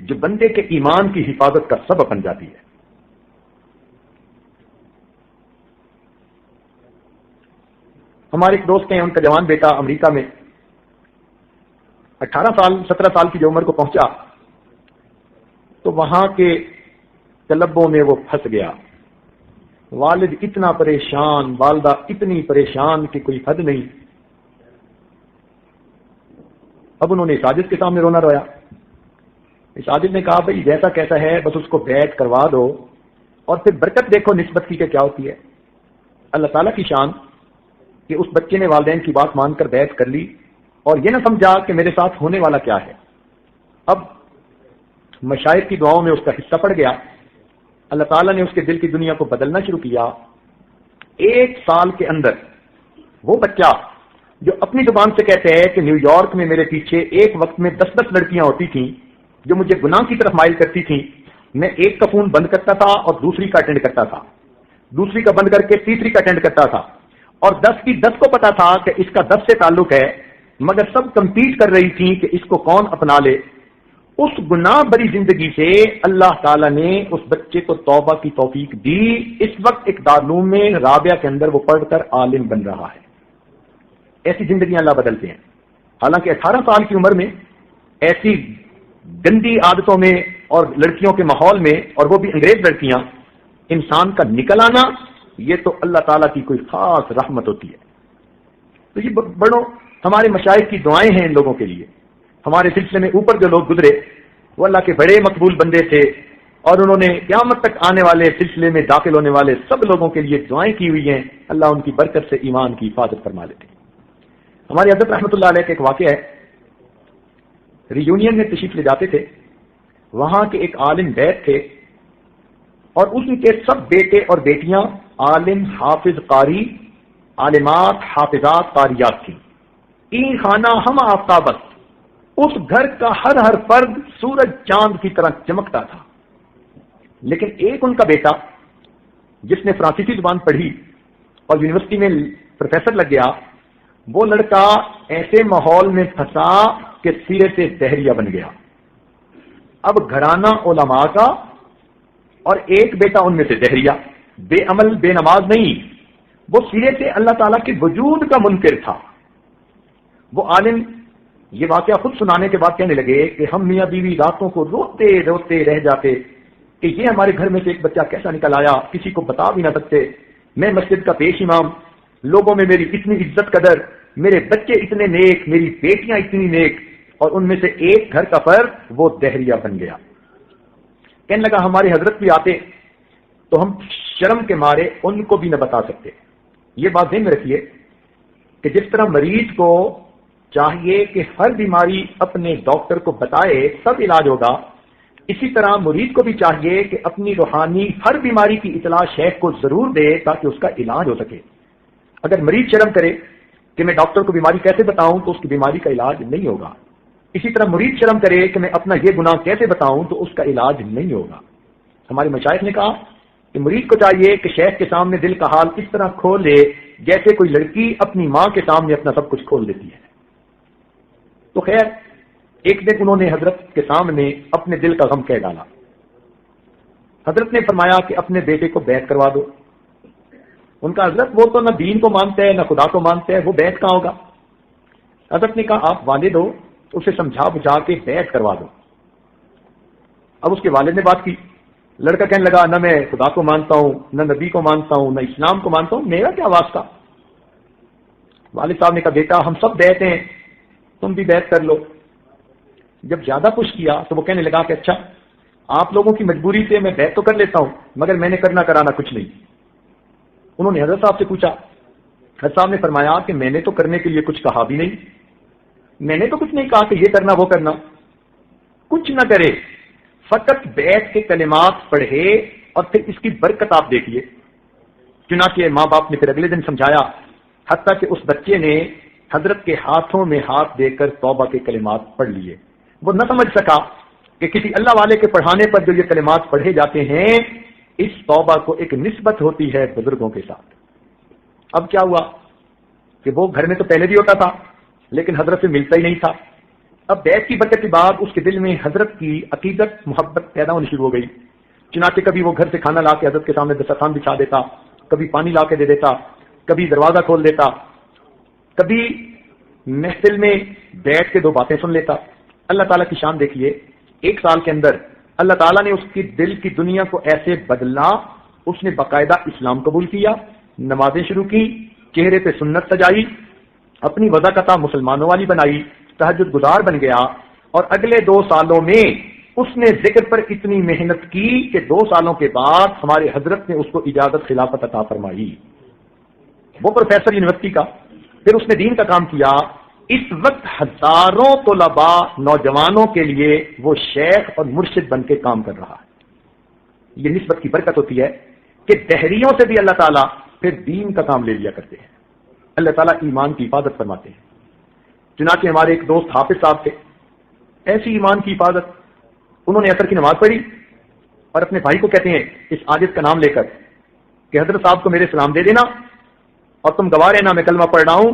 S1: جو بندے کے ایمان کی حفاظت کا سبب بن جاتی ہے. ہمارے ایک دوست ہیں، ان کا جوان بیٹا امریکہ میں 18 سال 17 سال کی جو عمر کو پہنچا تو وہاں کے کلبوں میں وہ پھنس گیا. والد اتنا پریشان، والدہ اتنی پریشان کہ کوئی حد نہیں. اب انہوں نے ساجد کے سامنے رونا رویا. ساجد نے کہا بھائی جیسا کیسا ہے بس اس کو بیعت کروا دو اور پھر برکت دیکھو نسبت کی کہ کیا ہوتی ہے. اللہ تعالیٰ کی شان کہ اس بچے نے والدین کی بات مان کر بیعت کر لی اور یہ نہ سمجھا کہ میرے ساتھ ہونے والا کیا ہے. اب مشائخ کی دعاؤں میں اس کا حصہ پڑ گیا. اللہ تعالیٰ نے اس کے دل کی دنیا کو بدلنا شروع کیا. 1 سال کے اندر وہ بچہ جو اپنی زبان سے کہتے ہیں کہ نیو یارک میں میرے پیچھے ایک وقت میں 10 لڑکیاں ہوتی تھیں جو مجھے گناہ کی طرف مائل کرتی تھیں، میں ایک کا فون بند کرتا تھا اور دوسری کا اٹینڈ کرتا تھا، دوسری کا بند کر کے تیسری کا اٹینڈ کرتا تھا، اور 10 کی 10 کو پتا تھا کہ اس کا 10 سے تعلق ہے، مگر سب کمپیٹ کر رہی تھی کہ اس کو کون اپنا لے. اس گناہ بری زندگی سے اللہ تعالیٰ نے اس بچے کو توبہ کی توفیق دی. اس وقت ایک دارالعلوم میں رابعہ کے اندر وہ پڑھ کر عالم بن رہا ہے. ایسی زندگیاں اللہ بدلتے ہیں. حالانکہ 18 سال کی عمر میں ایسی گندی عادتوں میں اور لڑکیوں کے ماحول میں، اور وہ بھی انگریز لڑکیاں، انسان کا نکل آنا، یہ تو اللہ تعالیٰ کی کوئی خاص رحمت ہوتی ہے. تو یہ بڑوں ہمارے مشائخ کی دعائیں ہیں ان لوگوں کے لیے. ہمارے سلسلے میں اوپر جو لوگ گزرے وہ اللہ کے بڑے مقبول بندے تھے، اور انہوں نے قیامت تک آنے والے سلسلے میں داخل ہونے والے سب لوگوں کے لیے دعائیں کی ہوئی ہیں. اللہ ان کی برکت سے ایمان کی حفاظت فرما لیتے. ہماری حضرت رحمۃ اللہ علیہ کا ایک واقعہ ہے. ری یونین میں تشریف لے جاتے تھے. وہاں کے ایک عالم بیت تھے اور ان کے سب بیٹے اور بیٹیاں عالم، حافظ، قاری، عالمات، حافظات، قاریات تھیں. این خانہ ہم آفتابست، اس گھر کا ہر فرد سورج چاند کی طرح چمکتا تھا. لیکن ایک ان کا بیٹا جس نے فرانسیسی زبان پڑھی اور یونیورسٹی میں پروفیسر لگ گیا، وہ لڑکا ایسے ماحول میں پھنسا کہ سرے سے دہریہ بن گیا. اب گھرانہ علماء کا اور ایک بیٹا ان میں سے دہریہ، بے عمل بے نماز نہیں، وہ سرے سے اللہ تعالیٰ کے وجود کا منکر تھا. وہ عالم یہ واقعہ خود سنانے کے بعد کہنے لگے کہ ہم میاں بیوی راتوں کو روتے روتے رہ جاتے کہ یہ ہمارے گھر میں سے ایک بچہ کیسا نکل آیا، کسی کو بتا بھی نہ سکتے. میں مسجد کا پیش امام، لوگوں میں میری اتنی عزت قدر، میرے بچے اتنے نیک، میری بیٹیاں اتنی نیک، اور ان میں سے ایک گھر کا فرد وہ دہریہ بن گیا. کہنے لگا ہمارے حضرت بھی آتے تو ہم شرم کے مارے ان کو بھی نہ بتا سکتے. یہ بات ذہن میں رکھیے کہ جس طرح مریض کو چاہیے کہ ہر بیماری اپنے ڈاکٹر کو بتائے تب علاج ہوگا، اسی طرح مرید کو بھی چاہیے کہ اپنی روحانی ہر بیماری کی اطلاع شیخ کو ضرور دے تاکہ اس کا علاج ہو سکے. اگر مریض شرم کرے کہ میں ڈاکٹر کو بیماری کیسے بتاؤں تو اس کی بیماری کا علاج نہیں ہوگا. اسی طرح مرید شرم کرے کہ میں اپنا یہ گناہ کیسے بتاؤں تو اس کا علاج نہیں ہوگا. ہمارے مشائخ نے کہا کہ مرید کو چاہیے کہ شیخ کے سامنے دل کا حال اس طرح کھول لے جیسے کوئی لڑکی اپنی ماں کے سامنے اپنا سب کچھ کھول دیتی ہے. تو خیر ایک دن انہوں نے حضرت کے سامنے اپنے دل کا غم کہہ ڈالا. حضرت نے فرمایا کہ اپنے بیٹے کو بیعت کروا دو. ان کا حضرت وہ تو نہ دین کو مانتا ہے نہ خدا کو مانتا ہے، وہ بیعت کہاں ہوگا. حضرت نے کہا آپ والد ہو تو اسے سمجھا بجھا کے بیعت کروا دو. اب اس کے والد نے بات کی. لڑکا کہنے لگا نہ میں خدا کو مانتا ہوں، نہ نبی کو مانتا ہوں، نہ اسلام کو مانتا ہوں، میرا کیا واسطہ. والد صاحب نے کہا بیٹا ہم سب بیعت ہیں، تم بھی بیعت کر لو. جب زیادہ پش کیا تو وہ کہنے لگا کہ اچھا آپ لوگوں کی مجبوری سے میں بیعت تو کر لیتا ہوں مگر میں نے کرنا کرانا کچھ نہیں. انہوں نے حضرت صاحب سے پوچھا. حضرت صاحب نے فرمایا کہ میں نے تو کرنے کے لیے کچھ کہا بھی نہیں، میں نے تو کچھ نہیں کہا کہ یہ کرنا وہ کرنا. کچھ نہ کرے، فقط بیعت کے کلمات پڑھے اور پھر اس کی برکت آپ دیکھیے. چنانچہ ماں باپ نے پھر اگلے دن سمجھایا، حتیٰ کہ اس بچے نے حضرت کے ہاتھوں میں ہاتھ دے کر توبہ کے کلمات پڑھ لیے. وہ نہ سمجھ سکا کہ کسی اللہ والے کے پڑھانے پر جو یہ کلمات پڑھے جاتے ہیں اس توبہ کو ایک نسبت ہوتی ہے بزرگوں کے ساتھ. اب کیا ہوا کہ وہ گھر میں تو پہلے بھی ہوتا تھا لیکن حضرت سے ملتا ہی نہیں تھا. اب بیعت کی برکت کے بعد اس کے دل میں حضرت کی عقیدت محبت پیدا ہونی شروع ہو گئی. چنانچہ کبھی وہ گھر سے کھانا لا کے حضرت کے سامنے دسترخوان بچھا دیتا، کبھی پانی لا کے دے دیتا، کبھی دروازہ کھول دیتا، کبھی محفل میں بیٹھ کے 2 باتیں سن لیتا. اللہ تعالیٰ کی شان دیکھیے، 1 سال کے اندر اللہ تعالیٰ نے اس کی دل کی دنیا کو ایسے بدلا، اس نے باقاعدہ اسلام قبول کیا، نمازیں شروع کی، چہرے پہ سنت سجائی، اپنی وضاقتہ مسلمانوں والی بنائی، تہجد گزار بن گیا. اور اگلے 2 سالوں میں اس نے ذکر پر اتنی محنت کی کہ 2 سالوں کے بعد ہمارے حضرت نے اس کو اجازت خلافت عطا فرمائی. وہ پروفیسر یونیورسٹی کا، پھر اس نے دین کا کام کیا. اس وقت ہزاروں طلباء نوجوانوں کے لیے وہ شیخ اور مرشد بن کے کام کر رہا ہے. یہ نسبت کی برکت ہوتی ہے کہ دہریوں سے بھی اللہ تعالیٰ پھر دین کا کام لے لیا کرتے ہیں. اللہ تعالیٰ ایمان کی حفاظت فرماتے ہیں. چنانچہ ہمارے ایک دوست حافظ صاحب تھے، ایسی ایمان کی حفاظت، انہوں نے عصر کی نماز پڑھی اور اپنے بھائی کو کہتے ہیں اس عاجز کا نام لے کر کہ حضرت صاحب کو میرے سلام دے دینا اور تم گواہ رہنا میں کلمہ پڑھ رہا ہوں.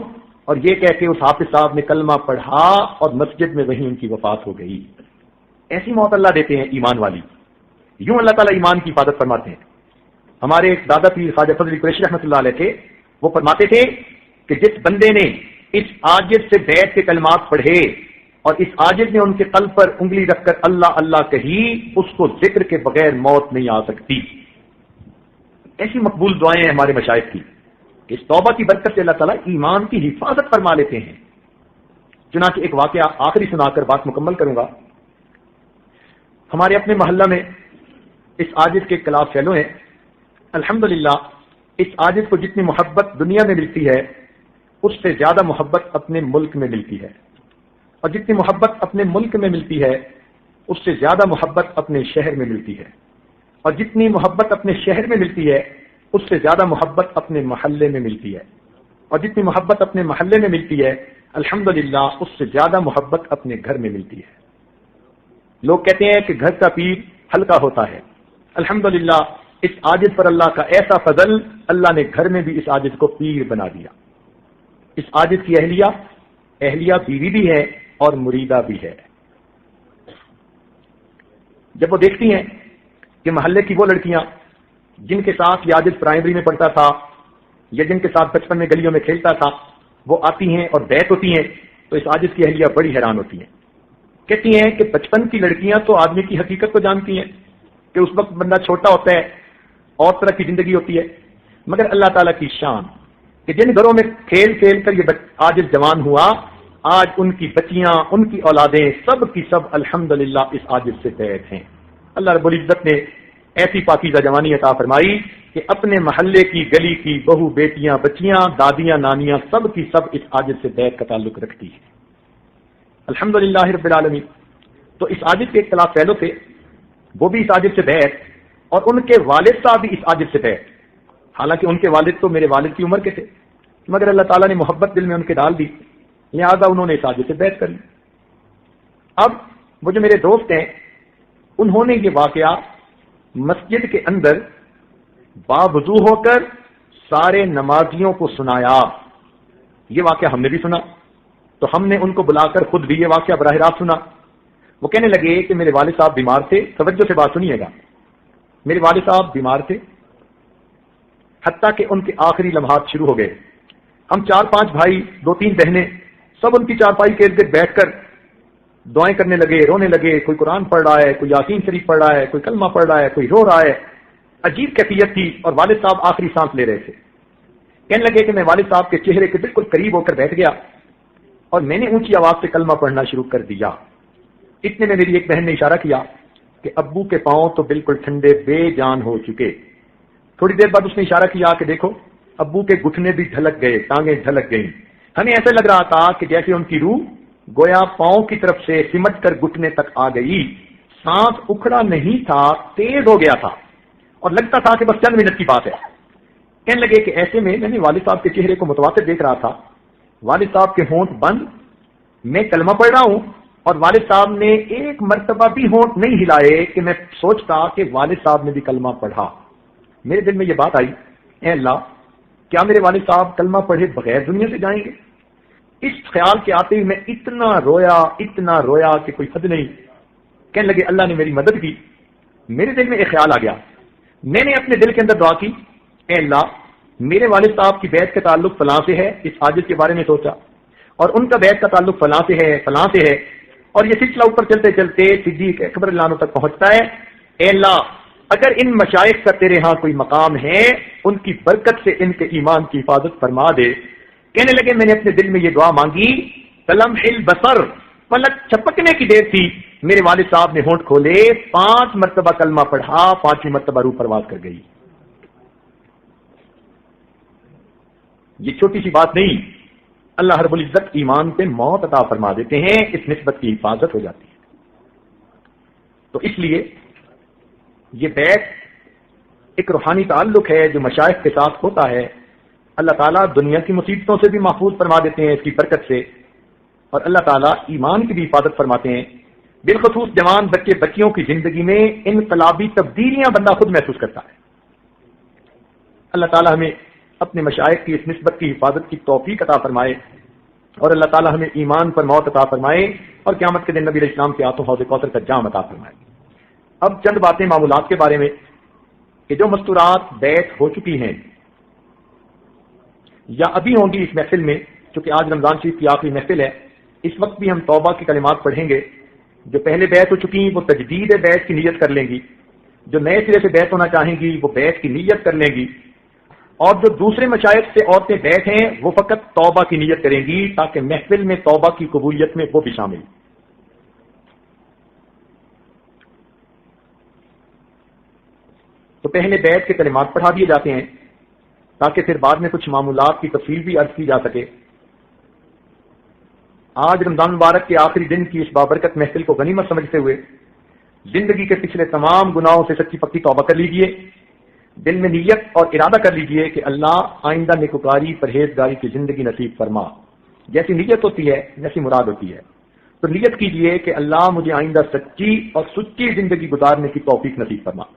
S1: اور یہ کہہ کے اس حافظ صاحب نے کلمہ پڑھا اور مسجد میں وہیں ان کی وفات ہو گئی. ایسی موت اللہ دیتے ہیں ایمان والی. یوں اللہ تعالیٰ ایمان کی حفاظت فرماتے ہیں. ہمارے ایک دادا پیر خواجہ فضل قریشی رحمۃ اللہ علیہ تھے، وہ فرماتے تھے کہ جس بندے نے اس عاجز سے بیٹھ کے کلمات پڑھے اور اس عاجز نے ان کے قلب پر انگلی رکھ کر اللہ اللہ کہی، اس کو ذکر کے بغیر موت نہیں آ سکتی. ایسی مقبول دعائیں ہیں ہمارے مشائخ کی کہ اس توبہ کی برکت سے اللہ تعالیٰ ایمان کی حفاظت فرما لیتے ہیں. چنانچہ ایک واقعہ آخری سنا کر بات مکمل کروں گا. ہمارے اپنے محلہ میں اس عاجز کے کلاس فیلو ہیں. الحمدللہ اس عاجز کو جتنی محبت دنیا میں ملتی ہے اس سے زیادہ محبت اپنے ملک میں ملتی ہے، اور جتنی محبت اپنے ملک میں ملتی ہے اس سے زیادہ محبت اپنے شہر میں ملتی ہے، اور جتنی محبت اپنے شہر میں ملتی ہے اس سے زیادہ محبت اپنے محلے میں ملتی ہے، اور جتنی محبت اپنے محلے میں ملتی ہے الحمدللہ اس سے زیادہ محبت اپنے گھر میں ملتی ہے. لوگ کہتے ہیں کہ گھر کا پیر ہلکا ہوتا ہے. الحمدللہ اس عاجز پر اللہ کا ایسا فضل، اللہ نے گھر میں بھی اس عاجز کو پیر بنا دیا. اس عاجز کی اہلیہ بیوی بھی ہے اور مریدہ بھی ہے. جب وہ دیکھتی ہیں کہ محلے کی وہ لڑکیاں جن کے ساتھ یہ عاجز پرائمری میں پڑھتا تھا یا جن کے ساتھ بچپن میں گلیوں میں کھیلتا تھا وہ آتی ہیں اور بیعت ہوتی ہیں، تو اس عاجز کی اہلیہ بڑی حیران ہوتی ہیں. کہتی ہیں کہ بچپن کی لڑکیاں تو آدمی کی حقیقت کو جانتی ہیں کہ اس وقت بندہ چھوٹا ہوتا ہے اور طرح کی زندگی ہوتی ہے، مگر اللہ تعالیٰ کی شان کہ جن گھروں میں کھیل کھیل کر یہ عاجز جوان ہوا، آج ان کی بچیاں، ان کی اولادیں سب کی سب الحمدللہ اس عاجز سے بیعت ہیں. اللہ رب العزت نے ایسی پاکیزہ جوانی عطا فرمائی کہ اپنے محلے کی، گلی کی بہو بیٹیاں، بچیاں، دادیاں، نانیاں سب کی سب اس عاجز سے بیعت کا تعلق رکھتی ہے. الحمدللہ رب العالمین. تو اس عاجز کے ایک کلاس فیلو تھے، وہ بھی اس عاجز سے بیعت، اور ان کے والد صاحب بھی اس عاجز سے بیعت. حالانکہ ان کے والد تو میرے والد کی عمر کے تھے، مگر اللہ تعالیٰ نے محبت دل میں ان کے ڈال دی، لہٰذا انہوں نے اس عاجز سے بیعت کر لی. اب وہ جو میرے دوست ہیں انہوں نے یہ واقعہ مسجد کے اندر باوضو ہو کر سارے نمازیوں کو سنایا. یہ واقعہ ہم نے بھی سنا، تو ہم نے ان کو بلا کر خود بھی یہ واقعہ براہ راست سنا. وہ کہنے لگے کہ میرے والد صاحب بیمار تھے. توجہ سے بات سنیے گا. میرے والد صاحب بیمار تھے حتیٰ کہ ان کے آخری لمحات شروع ہو گئے. ہم 4-5 بھائی، 2-3 بہنیں سب ان کی چارپائی کے ارد گرد بیٹھ کر دعائیں کرنے لگے، رونے لگے. کوئی قرآن پڑھ رہا ہے، کوئی یاسین شریف پڑھ رہا ہے، کوئی کلمہ پڑھ رہا ہے، کوئی رو رہا ہے. عجیب کیفیت تھی اور والد صاحب آخری سانس لے رہے تھے. کہنے لگے کہ میں والد صاحب کے چہرے کے بالکل قریب ہو کر بیٹھ گیا اور میں نے اونچی آواز سے کلمہ پڑھنا شروع کر دیا. اتنے میں میری ایک بہن نے اشارہ کیا کہ ابو کے پاؤں تو بالکل ٹھنڈے بے جان ہو چکے. تھوڑی دیر بعد اس نے اشارہ کیا کہ دیکھو ابو کے گھٹنے بھی ڈھلک گئے، ٹانگیں ڈھلک گئیں. ہمیں ایسا لگ رہا تھا کہ جیسے ان کی روح گویا پاؤں کی طرف سے سمٹ کر گھٹنے تک آ گئی. سانس اکھڑا نہیں تھا، تیز ہو گیا تھا اور لگتا تھا کہ بس چند منٹ کی بات ہے. کہنے لگے کہ ایسے میں نے والد صاحب کے چہرے کو متواتر دیکھ رہا تھا. والد صاحب کے ہونٹ بند، میں کلمہ پڑھ رہا ہوں اور والد صاحب نے ایک مرتبہ بھی ہونٹ نہیں ہلائے کہ میں سوچتا کہ والد صاحب نے بھی کلمہ پڑھا. میرے دل میں یہ بات آئی، اے اللہ کیا میرے والد صاحب کلمہ پڑھے بغیر دنیا سے جائیں گے؟ اس خیال کے آتے ہی میں اتنا رویا کہ کوئی حد نہیں. کہنے لگے اللہ نے میری مدد کی. میرے دل میں ایک خیال آ گیا. میں نے اپنے دل کے اندر دعا کی, اے اللہ میرے والد صاحب کی بیعت کا تعلق فلاں سے ہے. اس عاجز کے بارے میں سوچا, اور ان کا بیعت کا تعلق فلاں سے ہے, اور یہ سلسلہ اوپر چلتے چلتے صدیق اکبر اللہ عنہ تک پہنچتا ہے. اے اللہ اگر ان مشائخ کا تیرے ہاں کوئی مقام ہے, ان کی برکت سے ان کے ایمان کی حفاظت فرما دے. کہنے لگے میں نے اپنے دل میں یہ دعا مانگی, کلمح البصر, پلک چھپکنے کی دیر تھی, میرے والد صاحب نے ہونٹ کھولے, 5 مرتبہ کلمہ پڑھا, 5ویں مرتبہ روح پرواز کر گئی. یہ چھوٹی سی بات نہیں, اللہ رب العزت ایمان پہ موت عطا فرما دیتے ہیں, اس نسبت کی حفاظت ہو جاتی ہے. تو اس لیے یہ بیعت ایک روحانی تعلق ہے جو مشائخ کے ساتھ ہوتا ہے. اللہ تعالیٰ دنیا کی مصیبتوں سے بھی محفوظ فرما دیتے ہیں اس کی برکت سے, اور اللہ تعالیٰ ایمان کی بھی حفاظت فرماتے ہیں. بالخصوص جوان بچے بچیوں کی زندگی میں انقلابی تبدیلیاں بندہ خود محسوس کرتا ہے. اللہ تعالیٰ ہمیں اپنے مشائخ کی اس نسبت کی حفاظت کی توفیق عطا فرمائے, اور اللہ تعالیٰ ہمیں ایمان پر موت عطا فرمائے, اور قیامت کے دن نبی علیہ السلام کے ہاتھوں حوض کوثر کا جام عطا فرمائے. اب چند باتیں معمولات کے بارے میں کہ جو مستورات بیعت ہو چکی ہیں یا ابھی ہوں گی اس محفل میں, چونکہ آج رمضان شریف کی آخری محفل ہے, اس وقت بھی ہم توبہ کے کلمات پڑھیں گے. جو پہلے بیعت ہو چکی ہیں وہ تجدید بیعت کی نیت کر لیں گی, جو نئے سرے سے بیعت ہونا چاہیں گی وہ بیعت کی نیت کر لیں گی, اور جو دوسرے مشائخ سے عورتیں بیٹھ ہیں وہ فقط توبہ کی نیت کریں گی تاکہ محفل میں توبہ کی قبولیت میں وہ بھی شامل. تو پہلے بیعت کے کلمات پڑھا دیے جاتے ہیں تاکہ پھر بعد میں کچھ معمولات کی تفصیل بھی عرض کی جا سکے. آج رمضان مبارک کے آخری دن کی اس بابرکت محفل کو غنیمت سمجھتے ہوئے زندگی کے پچھلے تمام گناہوں سے سچی پکی توبہ کر لیجئے. دل میں نیت اور ارادہ کر لیجئے کہ اللہ آئندہ نیکوکاری پرہیزگاری کی زندگی نصیب فرما. جیسی نیت ہوتی ہے ویسی مراد ہوتی ہے. تو نیت کیجئے کہ اللہ مجھے آئندہ سچی اور سچی زندگی گزارنے کی توفیق نصیب فرما.